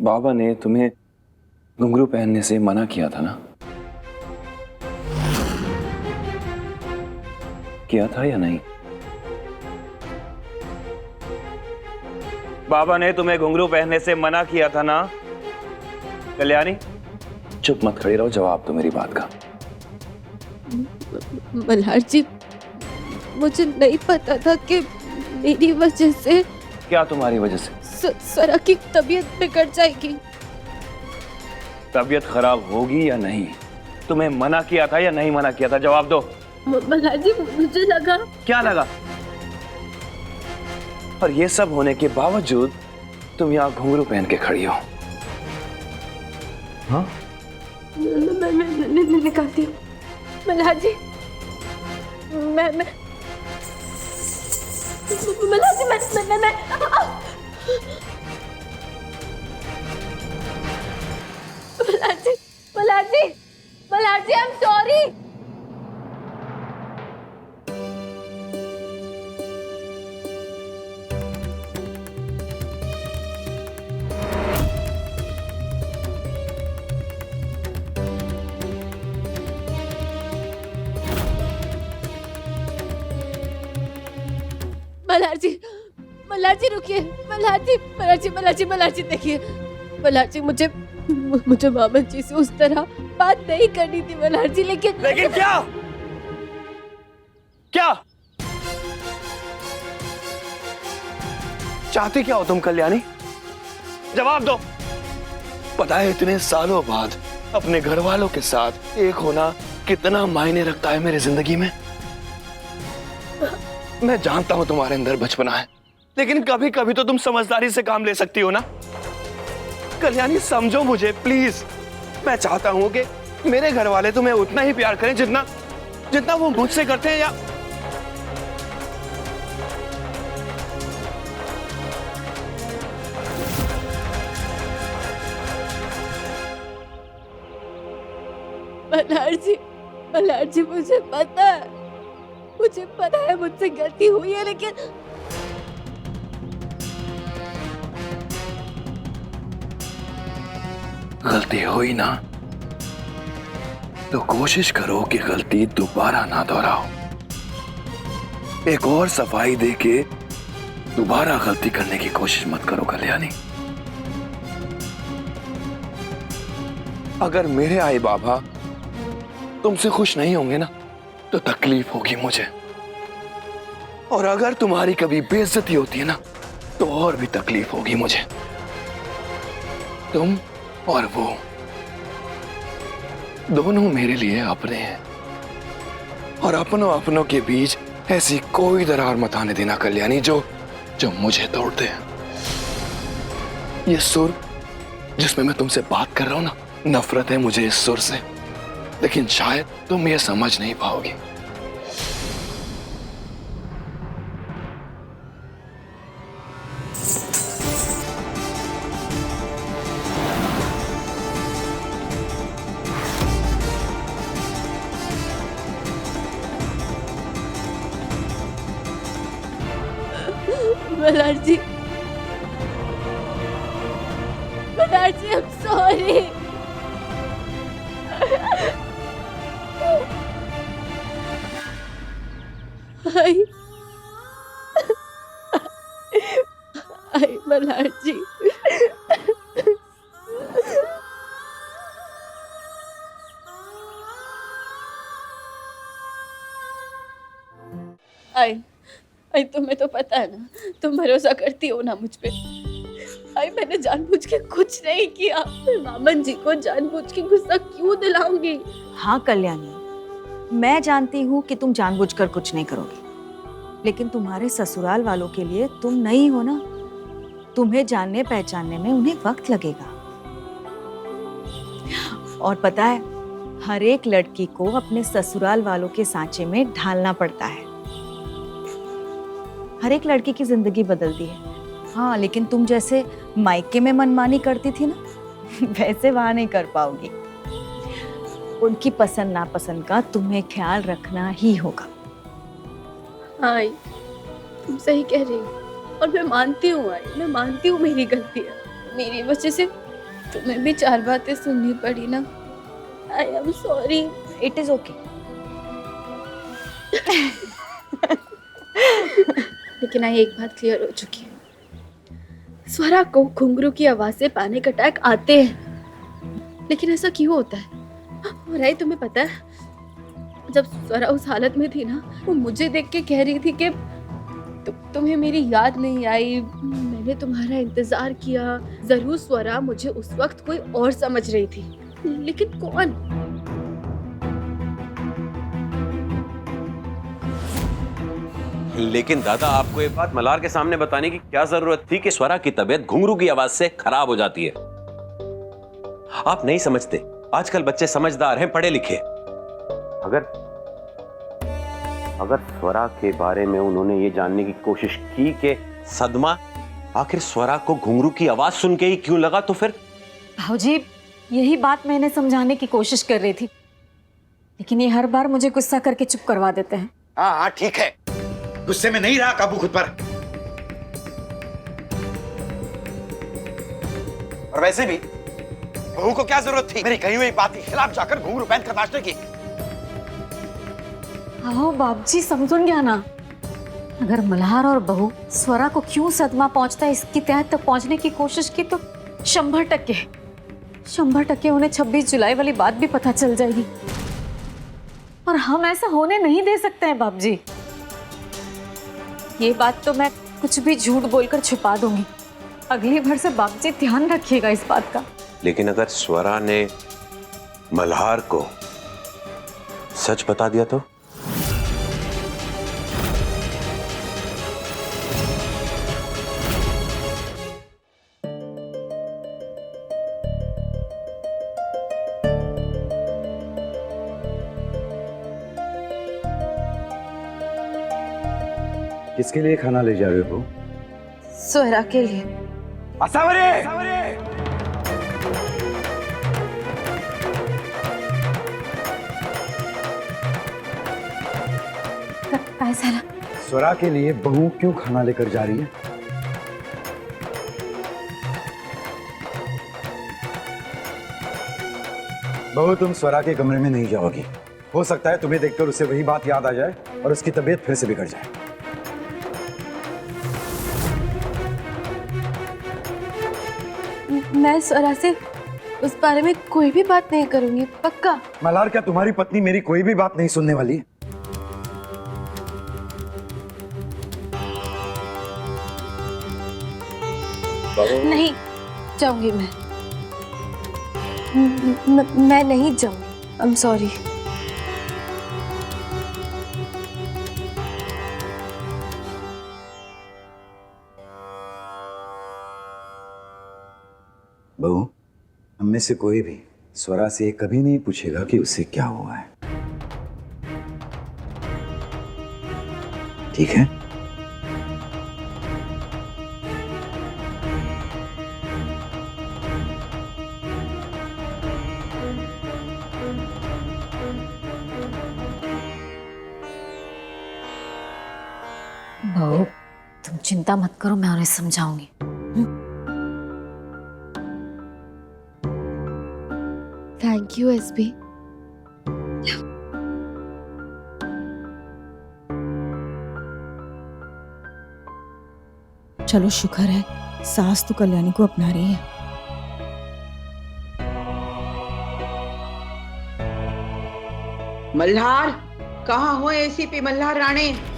बाबा ने तुम्हें घुंघरू पहनने से मना किया था ना? किया था या नहीं? बाबा ने तुम्हें घुंघरू पहनने से मना किया था ना कल्याणी? चुप मत खड़ी रहो, जवाब दो मेरी बात का। मल्हार जी, मुझे नहीं पता था कि मेरी वजह से क्या तुम्हारी वजह से? स्वरा की तबीयत बिगड़ जाएगी। तबीयत खराब होगी या नहीं? तुम्हें मना किया था या नहीं मना किया था? जवाब दो। मल्हार जी, मुझे लगा। क्या लगा? और ये सब होने के बावजूद तुम यहाँ घुंघरू पहन के खड़ी हो? हाँ? मैं निकालती हूँ मल्हार जी। मैं मल्हार जी, मैं मल्हार जी, मल्हार जी, मल्हार जी, आई एम सॉरी। मल्हार जी, मल्हार जी रुकिए। मल्हार जी, मल्हार जी, मल्हार जी, मल्हार जी देखिए। मल्हार जी, मुझे मामन जी से उस तरह बात नहीं करनी थी मल्हार जी, लेकिन क्या? क्या चाहती क्या हो तुम कल्याणी? जवाब दो। पता है इतने सालों बाद अपने घर वालों के साथ एक होना कितना मायने रखता है मेरी जिंदगी में। मैं जानता हूं तुम्हारे अंदर बचपना है, लेकिन कभी कभी तो तुम समझदारी से काम ले सकती हो ना। कल्याणी समझो मुझे प्लीज। मैं चाहता हूं कि मेरे घर वाले तुम्हें उतना ही प्यार करें जितना वो मुझसे करते हैं। या मल्हार जी, मुझे पता है मुझसे गलती हुई है, लेकिन गलती हुई ना तो कोशिश करो कि गलती दोबारा ना दोहराओ। एक और सफाई देके दोबारा गलती करने की कोशिश मत करो कल्याणी। अगर मेरे आई बाबा तुमसे खुश नहीं होंगे ना तो तकलीफ होगी मुझे, और अगर तुम्हारी कभी बेइज्जती होती है ना तो और भी तकलीफ होगी मुझे। तुम और वो दोनों मेरे लिए अपने हैं, और अपनों के बीच ऐसी कोई दरार मत आने देना कल्याणी जो मुझे तोड़ते हैं। ये सुर जिसमें मैं तुमसे बात कर रहा हूं ना, नफरत है मुझे इस सुर से, लेकिन शायद तुम ये समझ नहीं पाओगी। मल्हार जी, आई एम सॉरी। आई मल्हार जी, आई तुम्हें तो पता है ना, तुम भरोसा करती हो ना मुझ पे। आई मैंने जानबूझ के कुछ नहीं किया। मैं मामन जी को जानबूझ के गुस्सा क्यों दिलाऊंगी? हाँ कल्याणी, मैं जानती हूँ कि तुम जानबूझकर कुछ नहीं करोगी, लेकिन तुम्हारे ससुराल वालों के लिए तुम नहीं हो ना, तुम्हें जानने पहचानने में उन्हें वक्त लगेगा। और पता है, हर एक लड़की को अपने ससुराल वालों के सांचे में ढालना पड़ता है। हर एक लड़की की जिंदगी बदलती है। हाँ, लेकिन तुम जैसे मायके में मनमानी करती थी ना, वैसे वहां नहीं कर पाओगी। उनकी पसंद नापसंद का तुम्हें ख्याल रखना ही होगा। हाँ, तुम सही कह रही हो, और मैं मानती हूँ आई, मैं मानती हूँ मेरी गलती है। मेरी वजह से तुम्हें भी 4 बातें सुननी पड़ी ना। I am sorry. It is okay. लेकिन आई एक बात क्लियर हो चुकी है, स्वरा को घुंघरू की आवाज से पैनिक अटैक आते हैं। लेकिन ऐसा क्यों होता है? और आई तुम्हें पता है, जब स्वरा उस हालत में थी ना, वो मुझे देख के कह रही थी कि तुम्हें मेरी याद नहीं आई, मैंने तुम्हारा इंतजार किया। जरूर स्वरा मुझे उस वक्त कोई और समझ रही थी, लेकिन कौन? लेकिन दादा, आपको ये बात मल्हार के सामने बताने की क्या जरूरत थी कि स्वरा की तबीयत घुंघरू की आवाज से खराब हो जाती है? आप नहीं समझते, आजकल बच्चे समझदार हैं, पढ़े लिखे। अगर स्वरा के बारे में उन्होंने ये जानने की कोशिश की कि सदमा आखिर स्वरा को घुंघरू की आवाज सुन के ही क्यों लगा, तो फिर भाऊजी, यही बात मैंने समझाने की कोशिश कर रही थी, लेकिन ये हर बार मुझे गुस्सा करके चुप करवा देते हैं। हाँ ठीक है, गुस्से में नहीं रहा काबू खुद पर। और वैसे भी बहू को क्या जरूरत थी मेरी कही हुई बात के खिलाफ जाकर घुंघरू पहन कर नाचने की? आओ बाबूजी, समझून गया ना। अगर मल्हार और बहू स्वरा को क्यों सदमा पहुंचता है इसकी तह तक पहुंचने की कोशिश की तो 100% उन्हें 26 जुलाई वाली बात भी पता चल जाएगी। और हम ऐसा होने नहीं दे सकते हैं बाबूजी। ये बात तो मैं कुछ भी झूठ बोलकर छुपा दूंगी। अगली बार से बाबूजी ध्यान रखिएगा इस बात का। लेकिन अगर स्वरा ने मल्हार को सच बता दिया तो? किसके लिए खाना ले जा रहे हो? स्वरा के लिए। असावरे! पैसा स्वरा के लिए बहू क्यों खाना लेकर जा रही है? बहू, तुम स्वरा के कमरे में नहीं जाओगी। हो सकता है तुम्हें देखकर उसे वही बात याद आ जाए और उसकी तबीयत फिर से बिगड़ जाए। मैं स्वरा से उस बारे में कोई भी बात नहीं करूंगी, पक्का। मल्हार, क्या तुम्हारी पत्नी मेरी कोई भी बात नहीं सुनने वाली? नहीं जाऊंगी मैं नहीं जाऊंगी। I am sorry. बहू, हम में से कोई भी स्वरा से कभी नहीं पूछेगा कि उसे क्या हुआ है, ठीक है? बहू, तुम चिंता मत करो, मैं उन्हें समझाऊंगी। Thank you SP. चलो शुक्र है सास तो कल्याणी को अपना रही है। मल्हार, कहाँ हो एसीपी मल्हार राणे?